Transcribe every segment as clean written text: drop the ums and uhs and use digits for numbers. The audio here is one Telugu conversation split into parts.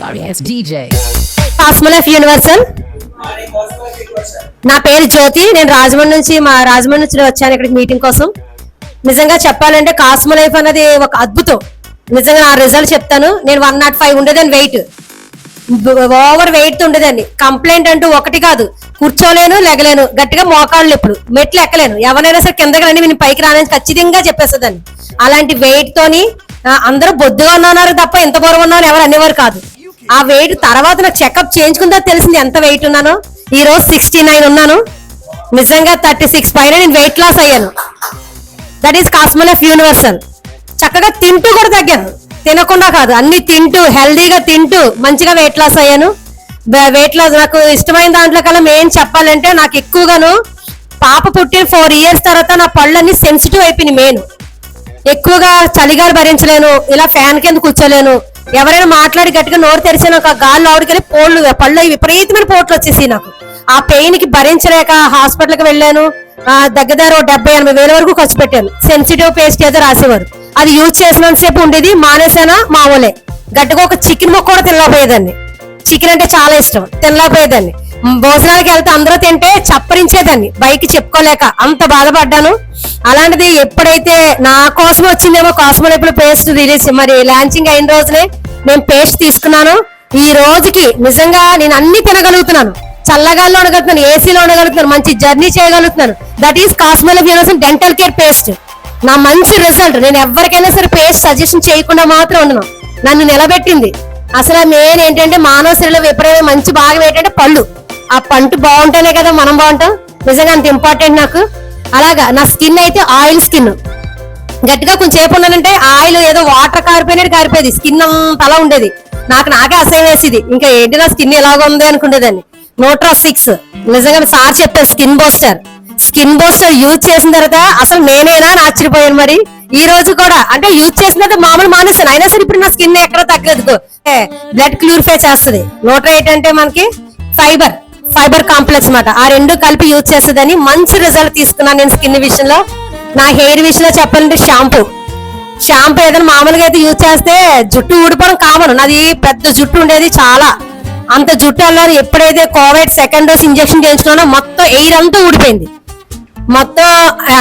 Sorry ass DJ. Cosmolife universal. నా పేరు జ్యోతి. నేను రాజమండ్రి నుంచి వచ్చాను ఇక్కడికి మీటింగ్ కోసం. నిజంగా చెప్పాలంటే కాస్మోలైఫ్ అనేది ఒక అద్భుతం. నిజంగా నా రిజల్ట్ చెప్తాను. నేను 105 ఉండేదాన్ని, వెయిట్ ఓవర్ వెయిట్ ఉండేదాన్ని. కంప్లైంట్ అంటూ ఒకటి కాదు, కూర్చోలేను, లెగలేను, గట్టిగా మోకాళ్ళు ఎప్పుడు మెట్లు ఎక్కలేను. ఎవరైనా సరే కిందకి రండి నేను పైకి రానని ఖచ్చితంగా చెప్పేసేదాన్ని. అలాంటి వెయిట్ తోని అందరూ బొద్దుగా ఉన్నారు తప్ప ఎంత బరువు ఉన్నారో ఎవరు అనేవారు కాదు. ఆ వెయిట్ తర్వాత నాకు చెకప్ చేయించుకుందా తెలిసింది ఎంత వెయిట్ ఉన్నానో. ఈ రోజు 69 ఉన్నాను. నిజంగా 36 పైన నేను వెయిట్ లాస్ అయ్యాను. That is Cosmolife universal. చక్కగా తింటూ కూడా తగ్గాను, తినకుండా కాదు, అన్ని తింటూ హెల్దీగా తింటూ మంచిగా వెయిట్ లాస్ అయ్యాను. వెయిట్ లాస్ నాకు ఇష్టమైన దాంట్లో కల్లా మెయిన్ చెప్పాలంటే నాకు ఎక్కువగాను పాప పుట్టిన 4 ఇయర్స్ తర్వాత నా పళ్ళన్నీ సెన్సిటివ్ అయిపోయినాయి. మెయిన్ ఎక్కువగా చలిగాలి భరించలేను, ఇలా ఫ్యాన్ కింద కూర్చోలేను. ఎవరైనా మాట్లాడి గట్టిగా నోరు తెరిచిన ఒక గాల్లో ఆవిడకెళ్ళి పళ్ళు విపరీతమైన పోట్లు వచ్చేసి నాకు ఆ పెయిన్ కి భరించలేక హాస్పిటల్కి వెళ్ళాను. దగ్గర 70-80 వేల వరకు ఖర్చు పెట్టాను. సెన్సిటివ్ పేస్ట్ ఏదో రాసేవారు, అది యూజ్ చేసినంత సేపు ఉండేది. మానేసానా మామూలే. గట్టిగా ఒక చికెన్ ముక్క కూడా తినలేకపోయేదాన్ని. చికెన్ అంటే చాలా ఇష్టం, తినలేకపోయేదాన్ని. భోజనానికి వెళ్తే అందరూ తింటే చప్పరించేదాన్ని, బయటికి చెప్పుకోలేక అంత బాధపడ్డాను. అలాంటిది ఎప్పుడైతే నా కోసం వచ్చిందేమో కాస్మోలైఫ్ పేస్ట్ రిలీజ్ మరి లాంచింగ్ అయిన రోజునే నేను పేస్ట్ తీసుకున్నాను. ఈ రోజుకి నిజంగా నేను అన్ని తినగలుగుతున్నాను. చల్లగాల్లో ఉండగలుగుతున్నాను, ఏసీలో ఉండగలుగుతున్నాను, మంచి జర్నీ చేయగలుగుతున్నాను. That is Cosmolife universal dental care paste. నా మంచి రిజల్ట్. నేను ఎవరికైనా సరే పేస్ట్ సజెషన్ చేయకుండా మాత్రం ఉండను. నన్ను నిలబెట్టింది అసలు మెయిన్ ఏంటంటే మానవ శరీరంలో ఎప్పుడైనా మంచి భాగం ఏంటంటే పళ్ళు. ఆ పంట బాగుంటేనే కదా మనం బాగుంటాం. నిజంగా అంత ఇంపార్టెంట్ నాకు. అలాగా నా స్కిన్ అయితే ఆయిల్ స్కిన్. గట్టిగా కొంచెం సేపు ఉన్నానంటే ఆయిల్ ఏదో వాటర్ కారిపోయేది, స్కిన్ అంత అలా ఉండేది. నాకే అసహ్యం వేసేది. ఇంకా ఏంటి నా స్కిన్ ఎలాగ ఉంది అనుకునేదాన్ని. Nutra-6 నిజంగా సార్ చెప్పారు స్కిన్ బూస్టర్ యూజ్ చేసిన తర్వాత అసలు నేనేనా అని ఆశ్చర్యపోయాను. మరి ఈ రోజు కూడా అంటే యూజ్ చేసిన తర్వాత మామూలు మానేస్తాను, అయినా సరే ఇప్పుడు నా స్కిన్ ఎక్కడ తగ్గలేదు. బ్లడ్ క్యూరిఫై చేస్తుంది. Nutra-8 అంటే మనకి ఫైబర్ కాంప్లెక్స్ మాట. ఆ రెండు కలిపి యూజ్ చేసేదని మంచి రిజల్ట్ తీసుకున్నాను నేను స్కిన్ విషయంలో. నా హెయిర్ విషయంలో చెప్పాలంటే షాంపూ ఏదైనా మామూలుగా అయితే యూజ్ చేస్తే జుట్టు ఊడిపోవడం కామన్. నాది పెద్ద జుట్టు ఉండేది చాలా. అంత జుట్టు అలా ఎప్పుడైతే కోవిడ్ సెకండ్ డోస్ ఇంజక్షన్ చేయించుకున్నానో మొత్తం ఎయిర్ అంతా ఊడిపోయింది. మొత్తం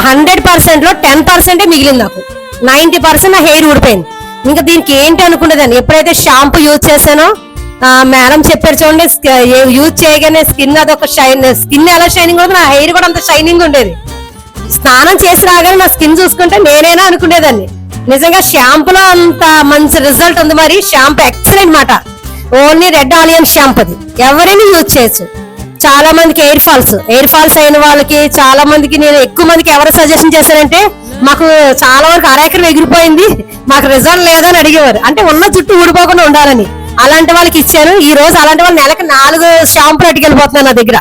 100% లో 10% మిగిలింది. నాకు 90% నా హెయిర్ ఊడిపోయింది. ఇంకా దీనికి ఏంటి అనుకునేదాన్ని. ఎప్పుడైతే షాంపూ యూజ్ చేశానో మేడం చెప్పారు చూడండి, యూజ్ చేయగానే స్కిన్ అదొక స్కిన్ ఎలా షైనింగ్ ఉంటుంది, నా హెయిర్ కూడా అంత షైనింగ్ ఉండేది. స్నానం చేసి రాగానే నా స్కిన్ చూసుకుంటే నేనేనా అనుకునేదాన్ని. నిజంగా షాంపూలో అంత మంచి రిజల్ట్ ఉంది. మరి షాంపూ ఎక్సలెంట్ మాట. ఓన్లీ రెడ్ ఆనియన్ షాంపూ, అది ఎవరైనా యూజ్ చేయొచ్చు. చాలా మందికి ఎయిర్ ఫాల్స్ అయిన వాళ్ళకి చాలా మందికి నేను ఎక్కువ మందికి ఎవరు సజెషన్ చేశానంటే మాకు చాలా వరకు అరెకరం ఎగిరిపోయింది, మాకు రిజల్ట్ లేదని అడిగేవారు. అంటే ఉన్న జుట్టు ఊడిపోకుండా ఉండాలని అలాంటి వాళ్ళకి ఇచ్చాను. ఈ రోజు అలాంటి వాళ్ళు నెలకు 4 షాంపూలు అట్టుకెళ్ళిపోతున్నాను నా దగ్గర.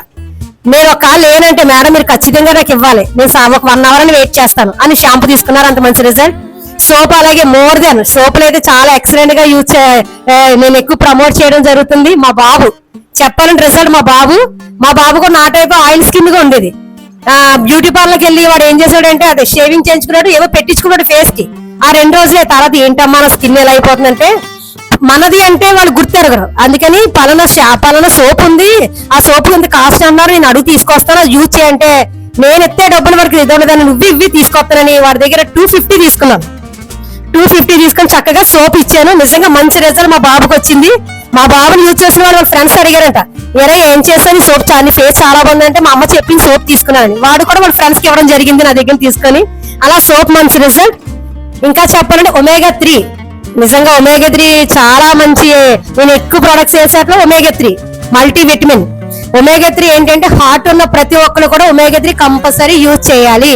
నేను ఒక లేనంటే మేడం మీరు ఖచ్చితంగా నాకు ఇవ్వాలి, నేను ఒక 1 అవర్ అని వెయిట్ చేస్తాను అని షాంపూ తీసుకున్నారు. అంత మంచి రిజల్ట్. సోప్ అలాగే మోర్ దెన్ సోపులు అయితే చాలా ఎక్సలెంట్ గా నేను ఎక్కువ ప్రమోట్ చేయడం జరుగుతుంది. మా బాబు చెప్పాలంటే రిజల్ట్ మా బాబు కూడా నా టైప్ ఆయిల్ స్కిన్ గా ఉండేది. బ్యూటీ పార్లర్కి వెళ్ళి వాడు ఏం చేశాడంటే అదే షేవింగ్ చేయించుకున్నాడు, ఏవో పెట్టించుకున్నాడు ఫేస్ కి. ఆ 2 రోజులే తర్వాత ఏంటమ్మా నా స్కిన్ ఎలా అయిపోతుందంటే మనది అంటే వాళ్ళు గుర్తెరగరు. అందుకని పలానా సోప్ ఉంది, ఆ సోప్ ఇంత కాస్ట్ అన్నారు, నేను అడుగు తీసుకొస్తాను అది యూజ్ చేయంటే నేను ఎత్తే డబ్బుల వరకు ఇదోలేదని నువ్వు ఇవి తీసుకొస్తానని వాడి దగ్గర 250 తీసుకున్నాను. 250 తీసుకొని చక్కగా సోప్ ఇచ్చాను. నిజంగా మంచి రిజల్ట్ మా బాబుకి వచ్చింది. మా బాబుని యూజ్ చేసిన వాళ్ళ ఫ్రెండ్స్ అడిగారంట, ఎరా ఏం చేస్తాను సోప్ చాలా ఫేస్ చాలా బాగుందంటే మా అమ్మ చెప్పింది సోప్ తీసుకున్నానని. వాడు కూడా వాళ్ళ ఫ్రెండ్స్ కి ఇవ్వడం జరిగింది నా దగ్గర తీసుకొని. అలా సోప్ మంచి రిజల్ట్. ఇంకా చెప్పాలంటే omega-3 నిజంగా omega-3 చాలా మంచి. నేను ఎక్కువ ప్రొడక్ట్స్ వేసేట్లో omega-3 మల్టీవిటమిన్. omega-3 ఏంటంటే హార్ట్ ఉన్న ప్రతి ఒక్కరు కూడా omega-3 కంపల్సరీ యూజ్ చేయాలి.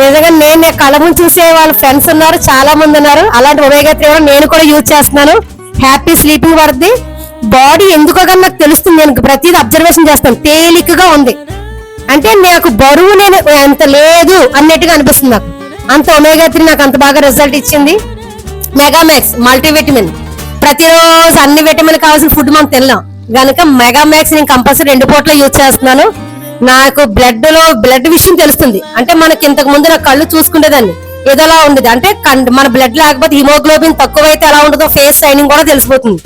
నిజంగా నేను కళ్ళ ముందు చూసే వాళ్ళ ఫ్రెండ్స్ ఉన్నారు, చాలా మంది ఉన్నారు. అలాంటి omega-3 నేను కూడా యూజ్ చేస్తున్నాను. హ్యాపీ స్లీపింగ్ పడుతుంది. బాడీ ఎందుకో కానీ నాకు తెలుస్తుంది, నేను ప్రతిదీ అబ్జర్వేషన్ చేస్తాను. తేలికగా ఉంది అంటే నాకు బరువు నేను ఎంత లేదు అన్నట్టుగా అనిపిస్తుంది నాకు. అంత omega-3 నాకు అంత బాగా రిజల్ట్ ఇచ్చింది. Megamax multivitamin. ప్రతిరోజు అన్ని విటమిన్ కావాల్సిన ఫుడ్ మనం తినలేం గనుక మెగామాక్స్ నేను కంపల్సరీ 2 పూట్ల యూజ్ చేస్తున్నాను. నాకు బ్లడ్ విషయం తెలుస్తుంది. అంటే మనకి ఇంతకు ముందు నా కళ్ళు చూసుకునేదాన్ని ఏదోలా ఉండేది. అంటే మన బ్లడ్ లేకపోతే హిమోగ్లోబిన్ తక్కువైతే ఎలా ఉంటుందో ఫేస్ షైనింగ్ కూడా తెలిసిపోతుంది.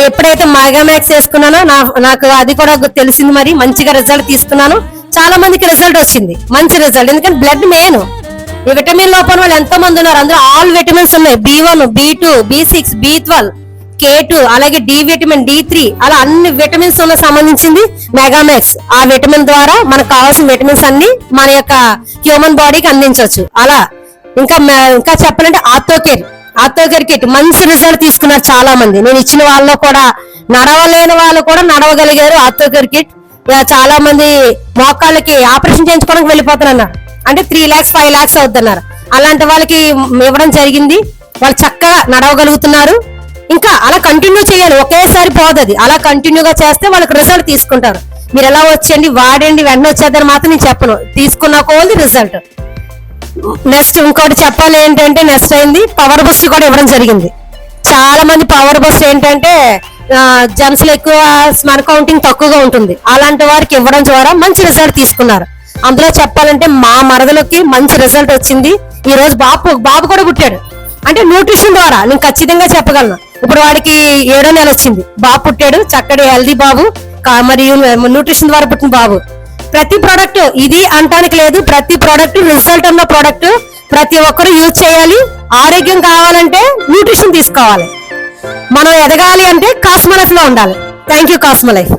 ఎప్పుడైతే మెగామాక్స్ వేసుకున్నానో నాకు అది కూడా తెలిసింది, మరి మంచిగా రిజల్ట్ తీసుకున్నాను. చాలా మందికి రిజల్ట్ వచ్చింది, మంచి రిజల్ట్. ఎందుకంటే బ్లడ్ మెయిన్. ఈ విటమిన్ లోపల వాళ్ళు ఎంతో మంది ఉన్నారు, అందులో ఆల్ విటమిన్స్ ఉన్నాయి. B1, B2, B6, B12, K2, అలాగే డి విటమిన్, D3, అలా అన్ని విటమిన్స్ ఉన్న సంబంధించింది మెగామాక్స్. ఆ విటమిన్ ద్వారా మనకు కావాల్సిన విటమిన్స్ అన్ని మన యొక్క హ్యూమన్ బాడీకి అందించవచ్చు. అలా ఇంకా చెప్పాలంటే ఆర్థోకేర్ కిట్ మంచి రిజల్ట్ తీసుకున్నారు చాలా మంది. నేను ఇచ్చిన వాళ్ళలో కూడా నడవలేని వాళ్ళు కూడా నడవగలిగారు. ఆర్థోకేర్ కిట్ చాలా మంది మోకాళ్ళకి ఆపరేషన్ చేయించుకోవడానికి వెళ్ళిపోతున్నారు, అంటే 3 lakhs 5 lakhs అవుతున్నారు. అలాంటి వాళ్ళకి ఇవ్వడం జరిగింది. వాళ్ళు చక్కగా నడవగలుగుతున్నారు. ఇంకా అలా కంటిన్యూ చేయాలి, ఒకేసారి పోదది. అలా కంటిన్యూగా చేస్తే వాళ్ళకి రిజల్ట్ తీసుకుంటారు. మీరు ఎలా వచ్చేయండి వాడండి వెంటనే వచ్చేద్దని మాత్రం నేను చెప్పను, తీసుకున్న కోల్ది రిజల్ట్. నెక్స్ట్ ఇంకోటి చెప్పాలి ఏంటంటే, నెక్స్ట్ అయింది పవర్ బూస్ట్ కూడా ఇవ్వడం జరిగింది. చాలా మంది పవర్ బూస్ట్ ఏంటంటే జెమ్స్ లో ఎక్కువ స్మర్ కౌంటింగ్ తక్కువగా ఉంటుంది, అలాంటి వారికి ఇవ్వడం ద్వారా మంచి రిజల్ట్ తీసుకున్నారు. అందులో చెప్పాలంటే మా మరదలకి మంచి రిజల్ట్ వచ్చింది. ఈ రోజు బాబు కూడా పుట్టాడు. అంటే న్యూట్రిషన్ ద్వారా నేను ఖచ్చితంగా చెప్పగలను. ఇప్పుడు వాడికి 7వ నెల వచ్చింది, బాబు పుట్టాడు, చక్కటి హెల్దీ బాబు, మరియు న్యూట్రిషన్ ద్వారా పుట్టిన బాబు. ప్రతి ప్రోడక్ట్ ఇది అంటానికి లేదు, ప్రతి ప్రోడక్ట్ రిజల్ట్ ఉన్న ప్రోడక్ట్ ప్రతి ఒక్కరు యూజ్ చేయాలి. ఆరోగ్యం కావాలంటే న్యూట్రిషన్ తీసుకోవాలి. మనం ఎదగాలి అంటే కాస్మోలైఫ్ లో ఉండాలి. Thank you Cosmolife.